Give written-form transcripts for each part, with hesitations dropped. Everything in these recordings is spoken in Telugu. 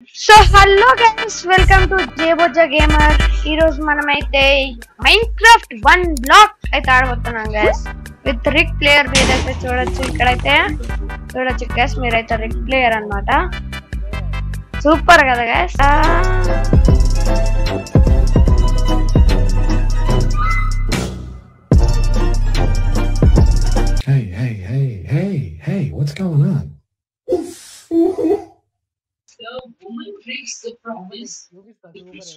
So hello guys, welcome to Jeboja Gamer. ఈ రోజు మనమైతే మైన్క్రాఫ్ట్ 1 బ్లాక్ అయితే ఆడబోతున్నాం guys. విత్ రిక్ ప్లేయర్ మీరైతే చూడొచ్చు ఇక్కడైతే చూడొచ్చు guys, మీరైతే రిక్ ప్లేయర్ అన్నమాట. సూపర్ కదా guys. Hey, what's going on?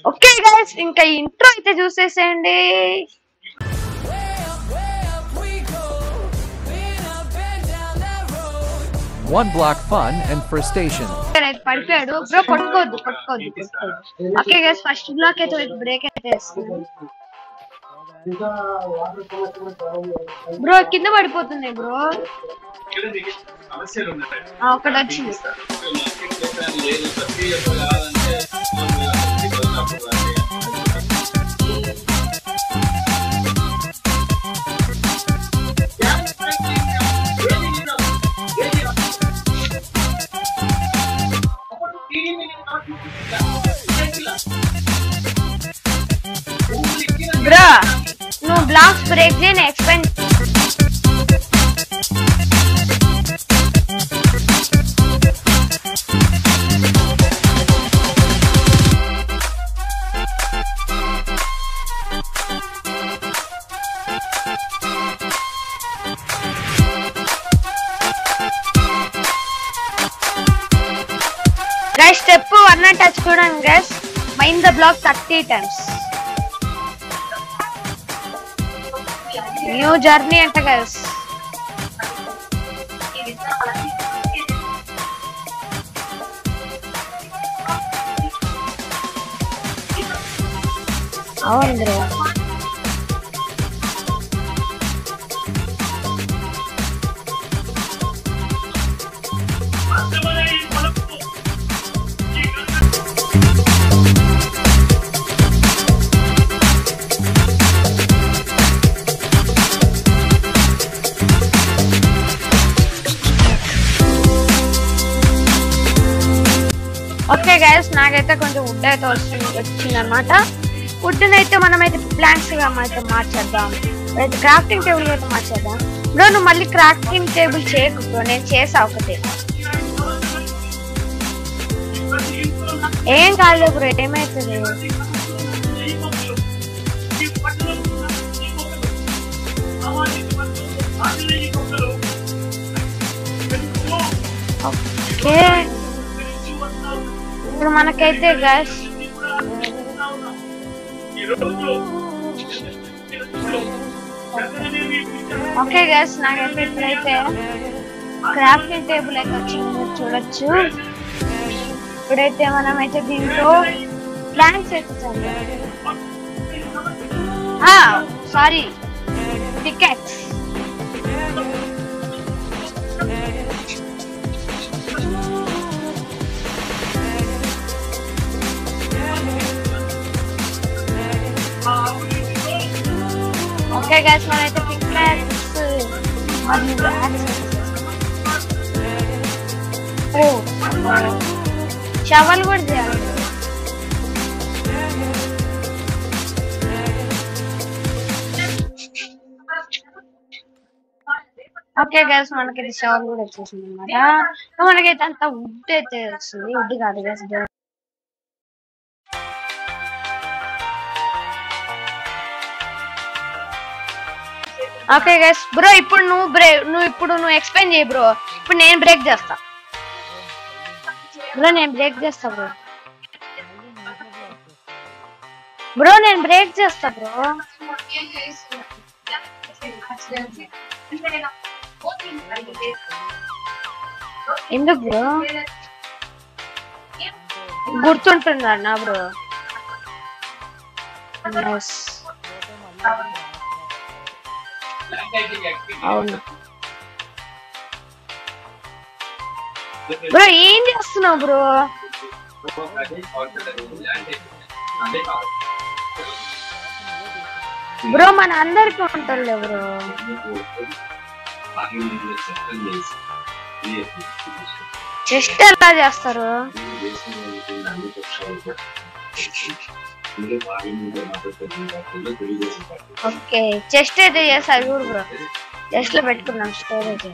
Okay guys, ఇంకా ఇంట్రో అయితే చూసేసేయండి. One block fun and frustration. పడిపోయాడు బ్రో, పట్టుకోవద్దు. ఓకే గైస్, ఫస్ట్ బ్లాక్ అయితే బ్రేక్ అయితే వేస్తున్నాను బ్రో. కింద పడిపోతున్నాయి బ్రో. ఒకటి వచ్చింది. బ్రో నువ్వు బ్లాక్స్ బ్రేక్ చేయి, నేను ఎక్స్పెండ్. గైస్ స్టెప్ 1 టచ్ చూడండి guys. Mine the block 30 times. New journey అంట గైస్. అవును బ్రో. ఓకే గైస్, నాకైతే కొంచెం వుడ్ అయితే వచ్చిందనమాట. వుడ్ అయితే మనమైతే ప్లాంట్స్ గా అయితే మార్చేద్దాం. అయితే క్రాఫ్టింగ్ టేబుల్ అయితే మార్చేద్దాం బ్రో. నువ్వు మళ్ళీ క్రాఫ్టింగ్ టేబుల్ చేయకు బ్రో, నేను చేసా ఒకటి. ఏం కాలేదు బ్రో, ఏమైతుంది. ఓకే ఇప్పుడు మనకైతే గైస్ ఓకే గైస్, నాకైతే ఇప్పుడైతే క్రాఫ్టింగ్ టేబుల్ అయితే వచ్చింది చూడొచ్చు. ఇప్పుడైతే మనమైతే దీంట్లో ప్లాంట్స్ ఎత్తుతాము. Sorry, pickaxe. ఓకే గైస్, మనైతే పికాక్స్ మరియు షవల్ కూడా చేయాలి. ఓకే గైస్, మనకి షవల్ కూడా వచ్చేసింది అనమాట. మనకైతే అంత వుడ్ అయితే వస్తుంది. వుడ్ కాదు గైస్. ఓకే గైస్ బ్రో, ఇప్పుడు నువ్వు ఎక్స్ప్లెయిన్ చేయి బ్రో. ఇప్పుడు నేను బ్రేక్ చేస్తా బ్రో. నేను బ్రేక్ చేస్తా బ్రో. ఎందుకు బ్రో? గుర్తుంటున్నా బ్రో. అవును బ్రో, ఏం చేస్తున్నావు బ్రో? బ్రో మన అందరికి ఉంటుంది బ్రో. చెస్ట్ ఎలా చేస్తారు? ఓకే చెస్ట్ అయితే చేస్తారు చూడు బ్రో, చెస్ట్ లో పెట్టుకున్నాం స్టోరేజ్.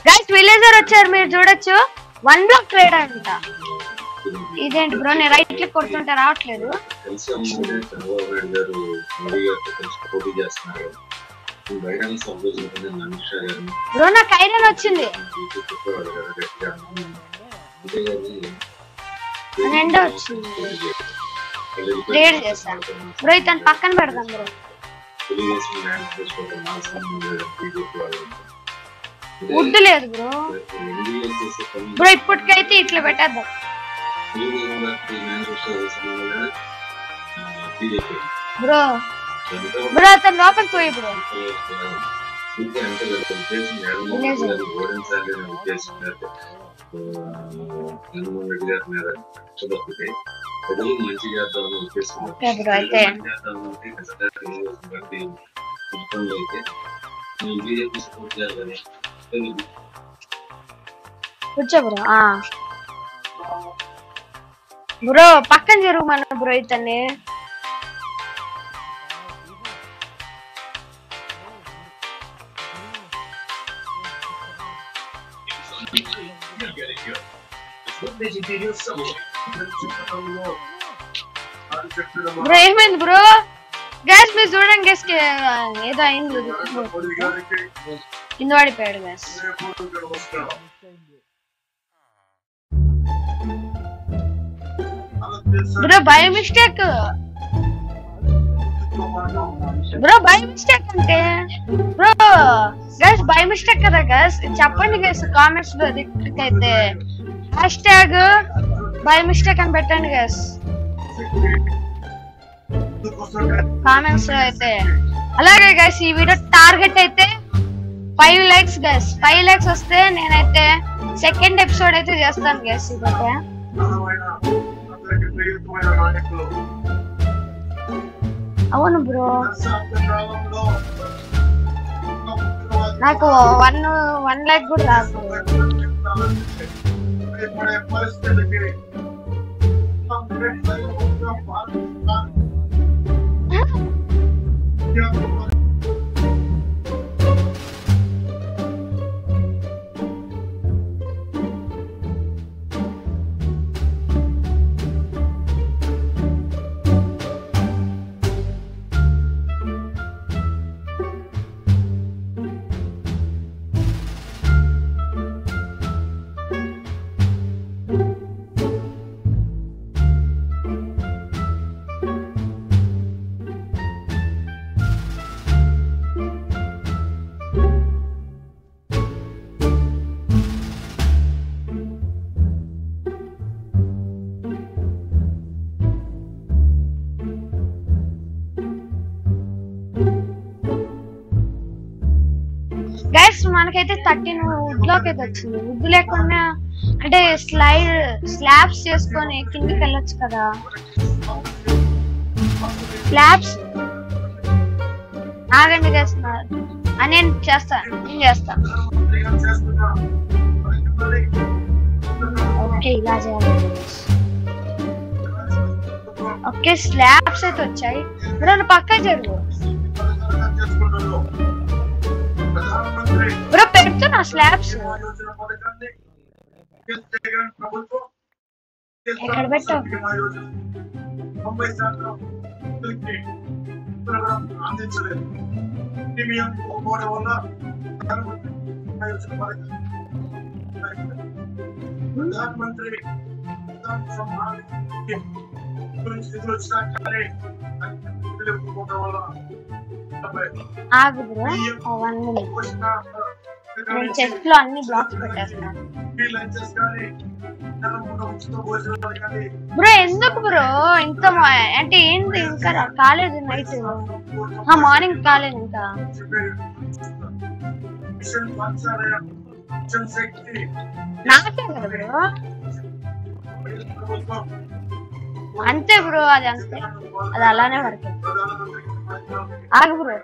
గైస్ విలేజర్ వచ్చారు, మీరు చూడొచ్చు. 1 బ్లాక్ ట్రేడ్ అంట. ఇదేంటి బ్రో, నేను రైట్ క్లిక్ కొడుతుంటే రావట్లేదు. బ్రో నాకు ఐరన్ వచ్చింది, ఎండ వచ్చింది, ట్రేడ్ చేస్తాను బ్రో. ఇతను పక్కన పెడదాం బ్రో. వుడ్ లేదు బ్రో. బ్రో ఇప్పటికైతే ఇట్లా పెట్టేద్దాం. బ్రో బ్రో అతను లోపలికి పోయి బ్రో. ఓకే బ్రో అయితే కూర్చో బ్రో. బ్రో పక్కన జరుగుమన్న బ్రో ఇతన్ని. బ్రో ఏమైంది బ్రో? గ్యాస్ మీరు చూడండి, గ్యాస్ ఏదో అయింది, కింద పడిపోయాడు gas. Bro bye mistake, bro bye mistake అంటే బ్రో గైస్ బై మిస్టేక్ కదా గైస్, చెప్పండి గైస్ కామెంట్స్ లో. అయితే హ్యాష్ట్యాగ్ బై మిస్టేక్ అని పెట్టండి గైస్ కామెంట్స్ లో అయితే. అలాగే గైస్ ఈ వీడియో టార్గెట్ అయితే 5 likes గైస్. 5 likes వస్తే నేనైతే సెకండ్ ఎపిసోడ్ అయితే చేస్తాను గైస్. ఇదైతే అవును బ్రో, నాకు 1 like కూడా రాదు. గైస్ మనకైతే 13 వుడ్ బ్లాక్ అయితే వచ్చింది. వుడ్ లేకుండా అంటే స్లాబ్స్ చేసుకొని కిందకి వెళ్ళొచ్చు కదా. స్లాబ్స్ ఆగండి గైస్, నేను చేస్తా. ఓకే ఇలా చేయాలి. ఓకే స్లాబ్స్ అయితే వచ్చాయి. ఇప్పుడు పక్క జరుగు బ్రో, పెడుతున్నా స్లాబ్స్. ఎక్కడ పెట్టావు? ఆగు బ్రో 1 minute. నేను చెట్లు అన్ని బ్లాక్స్ పెట్టేస్తాను. బ్రో ఎందుకు బ్రో ఇంత అంటే ఏంది ఇంకా కాలేదు నైట్ మార్నింగ్ కాలేదు ఇంకా నాకే కదా బ్రో అంతే బ్రో అది అంతే అది అలానే వర్క్ ఆగు బ్రో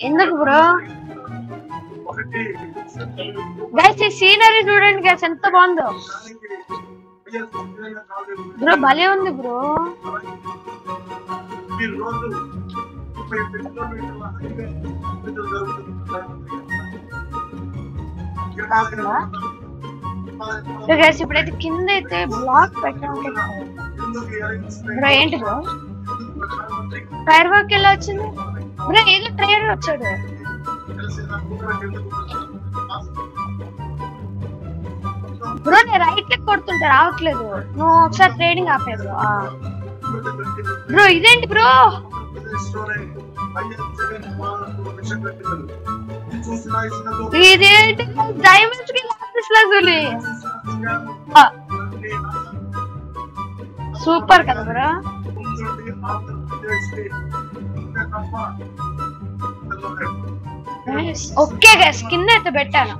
ఎందుకు బ్రో గైస్ ఈ సీనరీ చూడండి గైస్ ఎంత బాగుందో బ్రో భలే ఉంది బ్రో గైస్ ఇప్పుడైతే కింద అయితే బ్లాక్ పెట్టాలి బ్రో ఏంటి బ్రో టైర్ వర్క్ ఎలా వచ్చింది బ్రో ఏదో టైర్ వచ్చాడు బ్రో నేను రైట్ క్లిక్ కొడుతుంటే రావట్లేదు నువ్వు ఒకసారి ట్రేడింగ్ ఆపే బ్రో బ్రో ఇదేంటి బ్రో ఇదేంటి డైమండ్స్ కి లాపిస్ లాజులి సూపర్ కదా బ్రో ఓకే గైస్ కింద అయితే పెట్టాను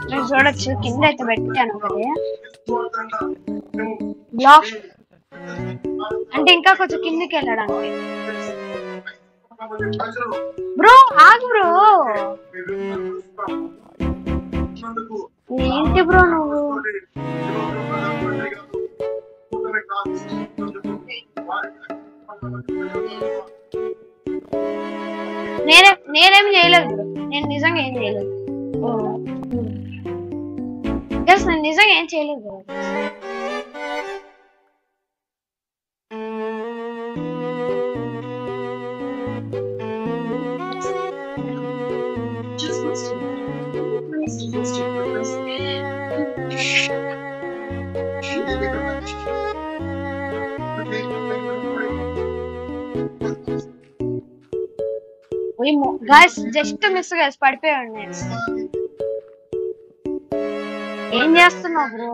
నేను చూడొచ్చు కింద అయితే పెట్టాను కదా బ్లాక్ అంటే ఇంకా కొంచెం కిందకి వెళ్ళడానికి బ్రో ఆగు బ్రో ఏంటి బ్రో నువ్వు నేనేం చేయలేదు నేను నిజంగా ఏం చేయలేదు నేను నిజంగా ఏం చేయలేదు గైస్ జస్ట్ మిస్ గైస్ పడిపోయాడు నేను ఏం చేస్తున్నావు బ్రో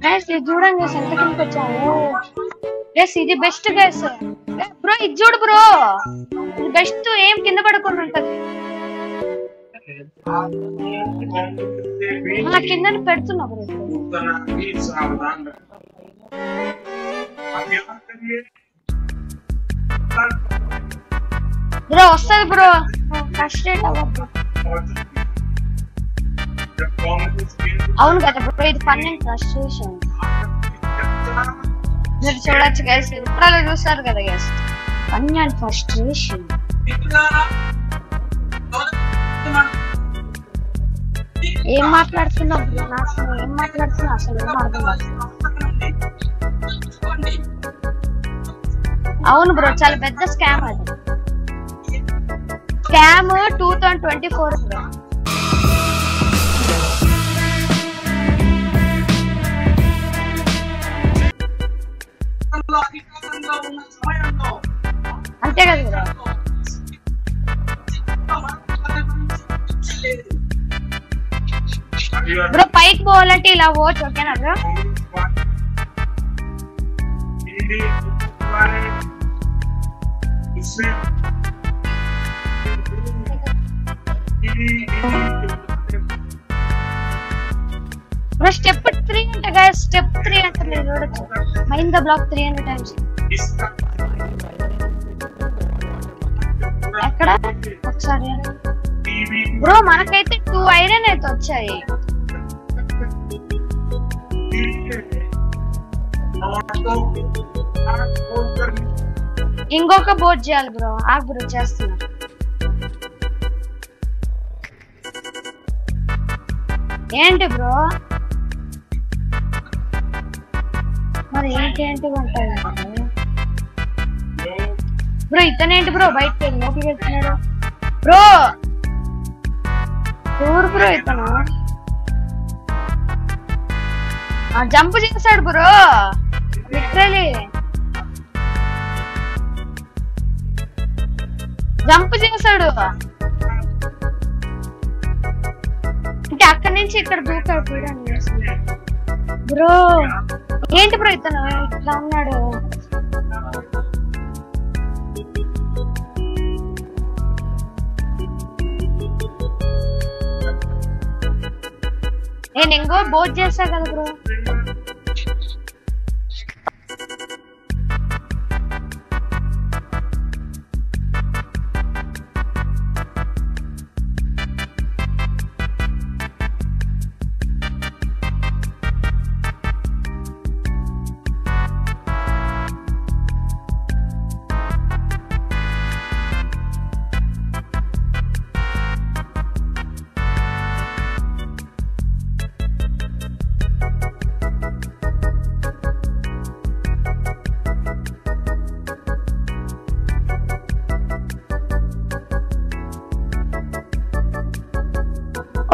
గైస్ ఇది చూడండి గైస్ ఎంత కిందకి వచ్చాము గైస్ ఇది బెస్ట్ గైస్ బ్రో ఇది చూడు బ్రో ఇది బెస్ట్ ఏం కింద పడకుండా ఉంటది కిందని పెడుతున్నా బ్రో బ్రో వస్తుంది బ్రో ఫ్రస్ట్రేట్ అవ్వద్దు అవును కదా బ్రో ఇది ఫన్ అండ్ ఫ్రస్ట్రేషన్ మీరు చూడొచ్చు గైస్ ఇంట్రోలో చూస్తారు కదా గైస్ ఫన్ అండ్ ఫ్రస్ట్రేషన్ ఏం మాట్లాడుతున్నావు బ్రో నాకు ఏం మాట్లాడుతున్నా అసలు ఏం అర్థం కాదు అవును బ్రో చాలా పెద్ద స్కామ్ అది స్కామ్ 2024 బ్రో అంతే కదా బ్రో పైకి పోవాలంటే ఇలా పోవచ్చు ఓకేనా బ్రో బ్రో స్టెప్ 3 అంటే గైస్ స్టెప్ 3 అంటే మీరు చూడొచ్చు మైండ్ ద బ్లాక్ 300 టైమ్స్ ఎక్కడ ఒకసారి బ్రో మనకైతే 2 ఐరన్ అయితే వచ్చాయి ఇంకొక బోట్ చేయాలి బ్రో ఆ బ్రో చేస్తున్నా ఏంటి బ్రో మరి ఏంటి ఉంటాయి బ్రో ఇతనేంటి బ్రో బయటకి లోపలికి వెళ్తున్నాడు బ్రో ఎవరు బ్రో ఇతను జంప్ చేశాడు బ్రో లిటరలీ జంప్ చేశాడు అంటే అక్కడి నుంచి ఇక్కడ దూకాడు చూడండి బ్రో ఏంటి బ్రో ఇతను ఇట్లా ఉన్నాడు నేను ఇంకో బోట్ చేస్తా కదా బ్రో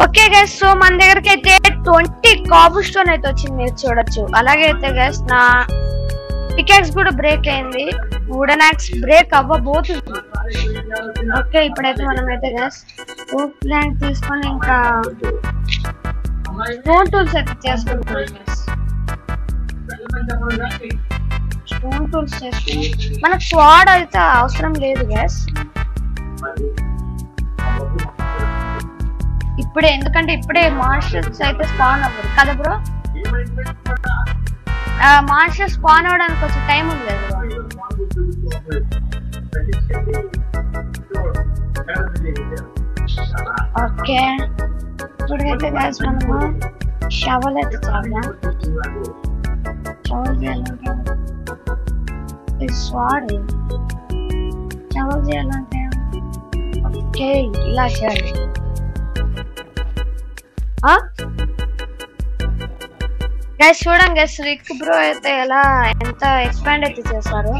ఓకే గైస్ సో మన దగ్గరికి అయితే 20 కాబుల్ స్టోన్ అయితే వచ్చింది మీరు చూడొచ్చు అలాగే అయితే గైస్ నా పికాక్స్ కూడా బ్రేక్ అయింది వుడెన్ యాక్స్ బ్రేక్ అవ్వబోతుంది ఓకే ఇప్పుడైతే మనం అయితే గైస్ ఓక్ ప్లాంక్ తీసుకొని ఇంకా స్టోన్ టూల్స్ అయితే చేసుకుంటాం గైస్ స్టోన్ టూల్స్ చేసుకుని మనకు స్వాడ్ అయితే అవసరం లేదు గైస్ ఇప్పుడే ఎందుకంటే ఇప్పుడే మాన్స్టర్స్ అయితే స్పాన్ అవ్వదు కదా బ్రో మాన్స్టర్ స్పాన్ అవడానికి కొంచెం టైం ఉంది కదా ఓకే ఇప్పుడైతే గ్యాస్ మనము షవల్ అయితే చేద్దాం షవల్ చేయాలంటే స్వాడ్ షవల్ చేయాలంటే ఓకే ఇలా చేయాలి గైస్ చూడండి గైస్ రిక్ బ్రో అయితే ఎలా ఎంత ఎక్స్పాండ్ అయితే చేశారు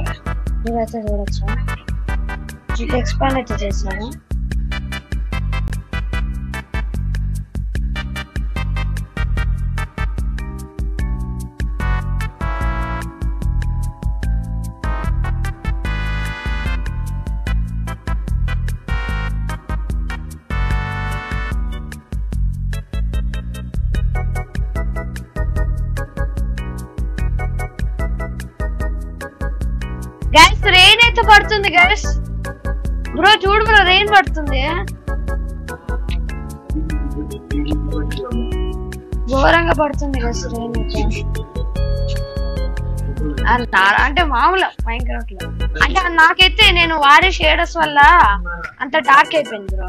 మీరైతే చూడొచ్చు ఎక్స్పాండ్ అయితే చేశారు గైస్ రెయిన్ అయితే పడుతుంది గైస్ బ్రో చూడు బ్రో రెయిన్ పడుతుంది ఘోరంగా పడుతుంది గైస్ రెయిన్ అయితే అంటే మామూలు మైన్క్రాఫ్ట్ లో అంటే నాకైతే నేను వాడే షేడర్స్ వల్ల అంత డార్క్ అయిపోయింది బ్రో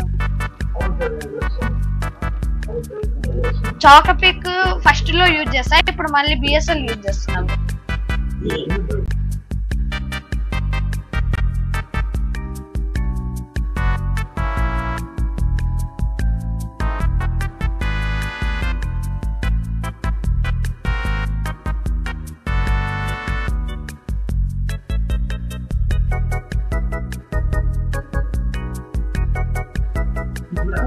చాకపిక్ ఫస్ట్ లో యూజ్ చేస్తా ఇప్పుడు మళ్ళీ బిఎస్ఎల్ యూజ్ చేస్తున్నాను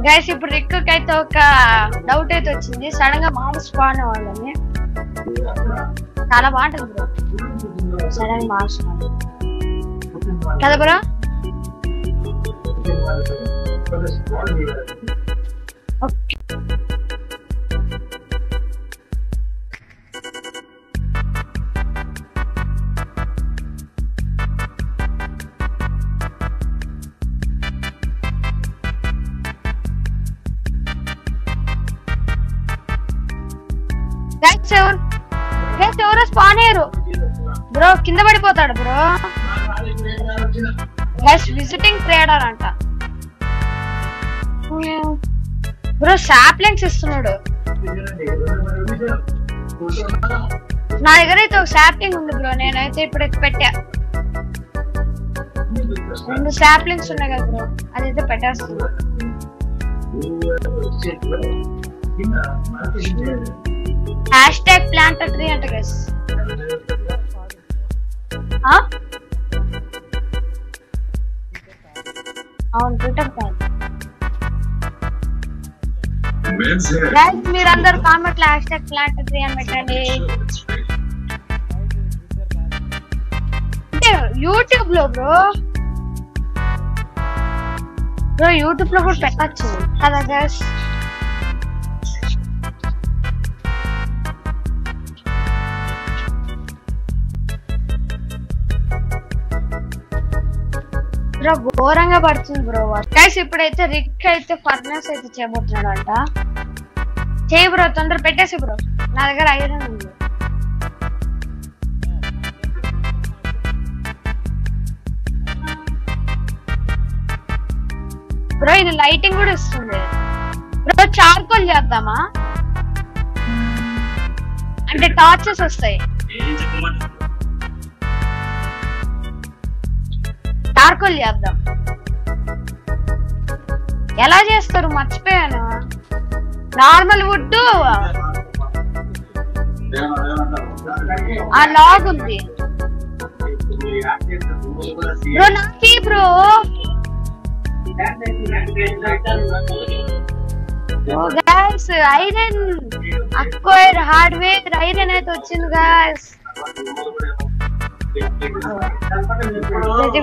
గైస్ ఇప్పుడు రిక్ అయితే ఒక డౌట్ అయితే వచ్చింది సడన్ గా మామూలు స్పాన్ అవ్వాలని చాలా బాగుంటుంది బ్రో సడన్ మామూలు స్పాన్ కదా బ్రో ఓకే ఎవరో స్పాన్ అయ్యారు బ్రో కింద పడిపోతాడు బ్రో గైస్ విజిటింగ్ ట్రేడర్ అంట బ్రో సాప్లింగ్స్ ఇస్తున్నాడు నా దగ్గర అయితే ఒక సాప్లింగ్ ఉంది బ్రో నేనైతే ఇప్పుడు పెట్టా 2 సాప్లింగ్స్ ఉన్నాయి కదా బ్రో అదైతే పెట్టేస్తున్నా #planter3 అంట గైస్ అవును ట్విట్టర్ కాదు గైస్ మీరందరూ కామెంట్ లో #plant3 అని పెట్టండి. అంటే యూట్యూబ్ లో బ్రో యూట్యూబ్ లో కూడా పెట్టచ్చు కదా గైస్. బ్రో ఘోరంగా పడుతుంది బ్రో. గైస్ ఇప్పుడైతే రిక్ అయితే ఫర్నెస్ అయితే చేయబోతున్నాడు అంట. చేయి బ్రో, తొందర పెట్టేసి బ్రో, నా దగ్గర ఐరన్ ఉంది. బ్రో ఇది లైటింగ్ కూడా ఇస్తుంది బ్రో. చార్కోల్ చేద్దామా అంటే టార్చెస్ వస్తాయి. చార్కోల్ చేద్దాం. ఎలా చేస్తారు మర్చిపోయాను. నార్మల్ వుడ్ ఆ లాగ్ ఉంది బ్రో. నాకి bro guys iron acquire hardware iron అయితే వచ్చింది గైస్.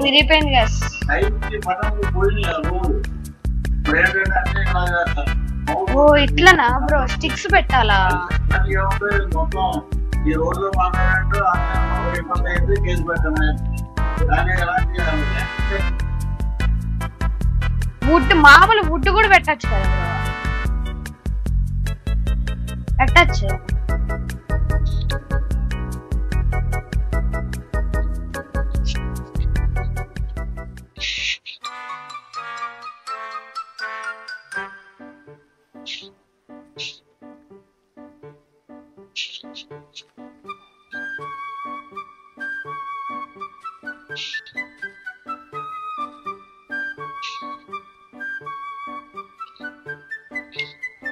విరిపోయింది గైస్. ఓ ఇట్లనా బ్రో, స్టిక్స్ పెట్టాలా? వుడ్ మామూలు వుడ్ కూడా పెట్టచ్చు కదా బ్రో. పెట్టచ్చు.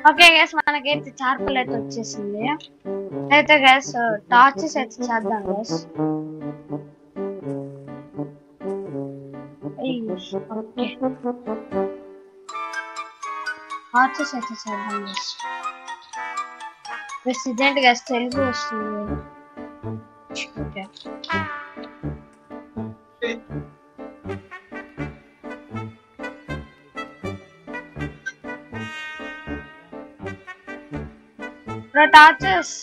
ఓకే గైస్ మనకైతే చార్కోల్ అయితే వచ్చేసింది. అయితే గైస్ టార్చెస్ అయితే చేద్దాం గైస్. ఓకే టార్చెస్ అయితే చేద్దాం గైస్. ప్రెసిడెంట్ గైస్ తెలుగు వస్తుంది. ఓకే టార్చెస్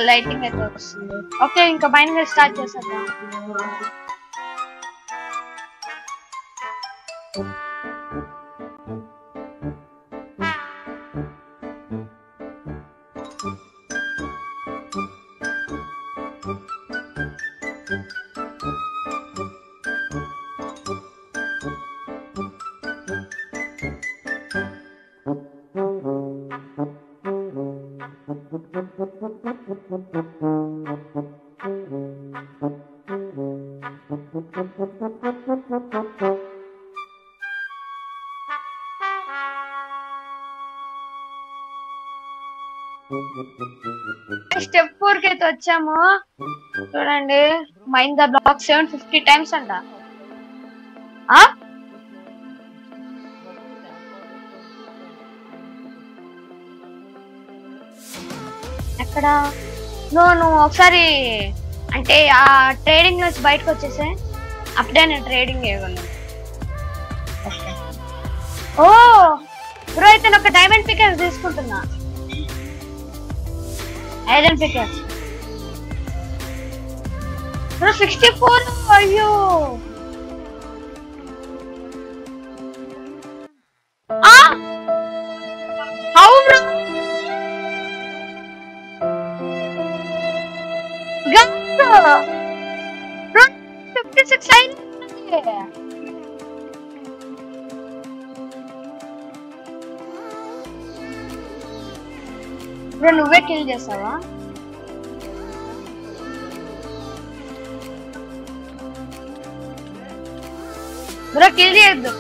లైటింగ్ అయితే వస్తుంది. ఓకే ఇంకా మైనింగ్ స్టార్ట్ చేసేద్దాం. స్టెప్ 4 కి అయితే వచ్చాము. చూడండి మైన్ ద బ్లాక్ 750 టైమ్స్ అంట. ఎక్కడ నువ్వు ఒకసారి అంటే ఆ ట్రేడింగ్ నుంచి బయటకు వచ్చేసే, అప్పుడే నేను ట్రేడింగ్ చేయగలను. ఓ బ్రో అయితే నేను ఒక డైమండ్ పికెక్స్ తీసుకుంటున్నా. Iron pickaxe bro 64. అయ్యో హౌ బ్రో బ్రో 56 అయింది. బ్రో నువ్వే కిల్ చేసావా? బ్రో కిల్ చేయొద్దు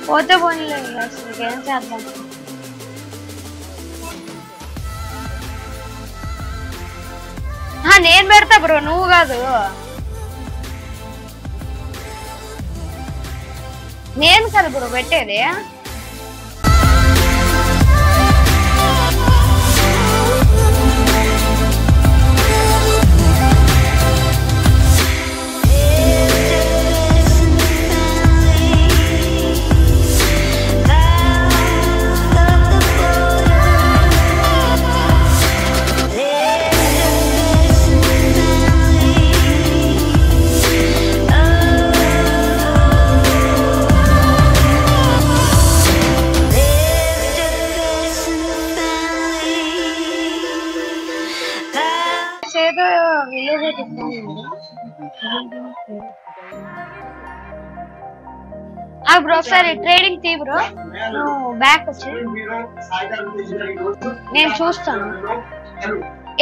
పోతే పోనీలేదు అసలు ఏం చేద్దాం. నేను పెడతా బ్రో నువ్వు కాదు. నేను కదా బ్రో పెట్టేది. ఏదో విలేజ్ బ్రో ఒకసారి ట్రేడింగ్ తీ బ్రో. నువ్వు బ్యాక్ వచ్చి నేను చూస్తాను.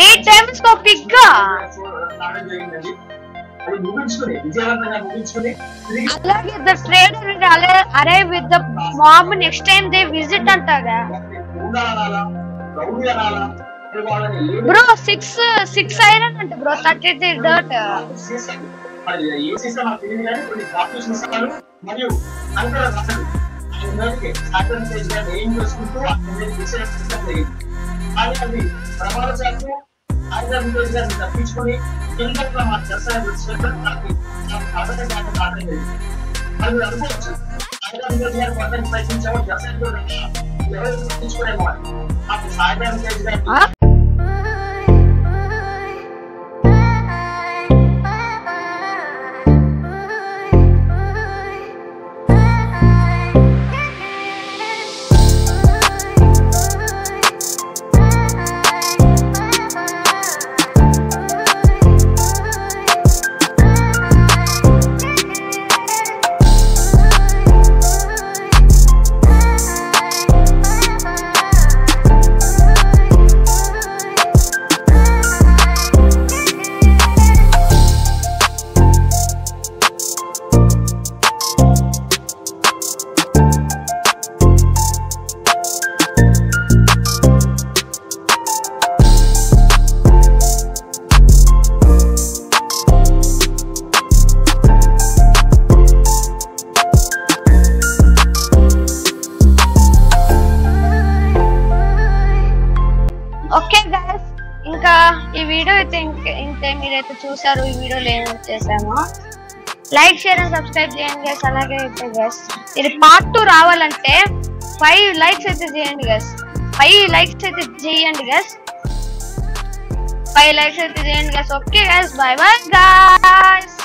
8 times పిగ్గా అలాగే the trader arrive with the mob next time they visit అంటాగా బ్రో. 6 ఐరన్ అంటే బ్రో 33 డర్ట్. ఓకే గైస్, ఇంకా ఈ వీడియో అయితే ఇంతే. మీరైతే చూసారు ఈ వీడియోలో ఏం చేసామో. లైక్ షేర్ అండ్ సబ్స్క్రైబ్ చేయండి గైస్. అలాగే అయితే గైస్ ఇది పార్ట్ 2 రావాలంటే 5 likes అయితే చేయండి గైస్. 5 likes అయితే చేయండి గైస్. 5 likes అయితే చేయండి guys. Okay guys, by bye guys.